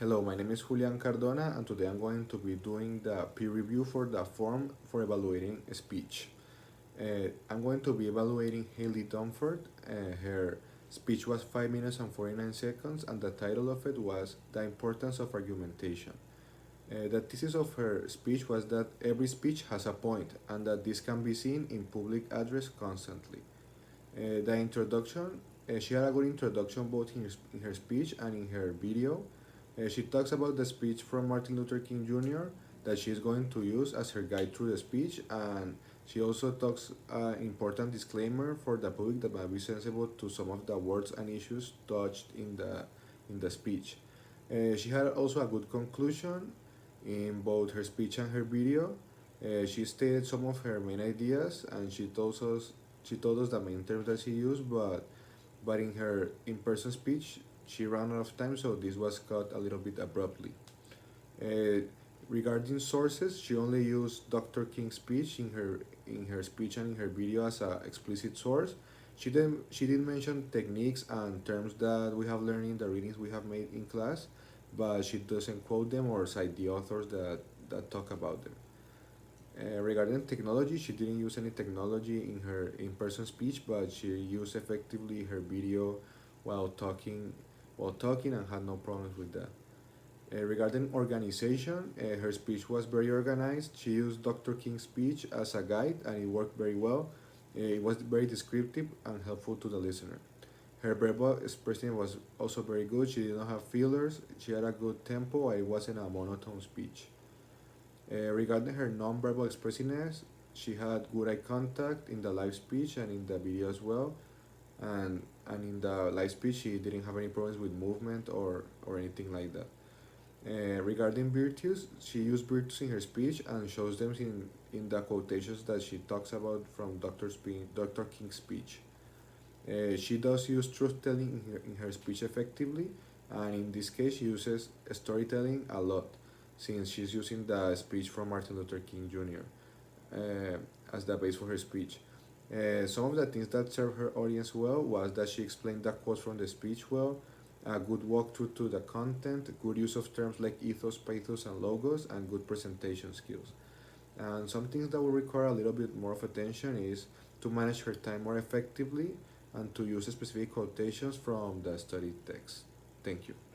Hello, my name is Julian Cardona, and today I'm going to be doing the peer review for the form for evaluating speech. I'm going to be evaluating Haley Dunford. Her speech was 5 minutes and 49 seconds, and the title of it was The Importance of Argumentation. The thesis of her speech was that every speech has a point, and that this can be seen in public address constantly. The introduction, she had a good introduction both in her speech and in her video. She talks about the speech from Martin Luther King Jr. that she is going to use as her guide through the speech, and she also talks an important disclaimer for the public that might be sensible to some of the words and issues touched in the speech. She had also a good conclusion in both her speech and her video. She stated some of her main ideas, and she told us the main terms that she used, but in her in-person speech she ran out of time, so this was cut a little bit abruptly. Uh, Regarding sources, she only used Dr. King's speech in her speech and in her video as an explicit source. She did mention techniques and terms that we have learned in the readings we have made in class, but she doesn't quote them or cite the authors that talk about them. Regarding technology, she didn't use any technology in her in-person speech, but she used effectively her video while talking, and had no problems with that. Regarding organization, her speech was very organized. She used Dr. King's speech as a guide, and it worked very well. It was very descriptive and helpful to the listener. Her verbal expression was also very good. She did not have fillers. She had a good tempo, and it wasn't a monotone speech. Regarding her nonverbal expressiveness, she had good eye contact in the live speech and in the video as well. And in the live speech, she didn't have any problems with movement or anything like that. Regarding virtues, she used virtues in her speech and shows them in the quotations that she talks about from Dr. King's speech. She does use truth telling in her speech effectively, and in this case, she uses storytelling a lot since she's using the speech from Martin Luther King Jr. As the base for her speech. Some of the things that served her audience well was that she explained the quotes from the speech well, a good walkthrough to the content, good use of terms like ethos, pathos, and logos, and good presentation skills. And some things that will require a little bit more of attention is to manage her time more effectively and to use specific quotations from the study text. Thank you.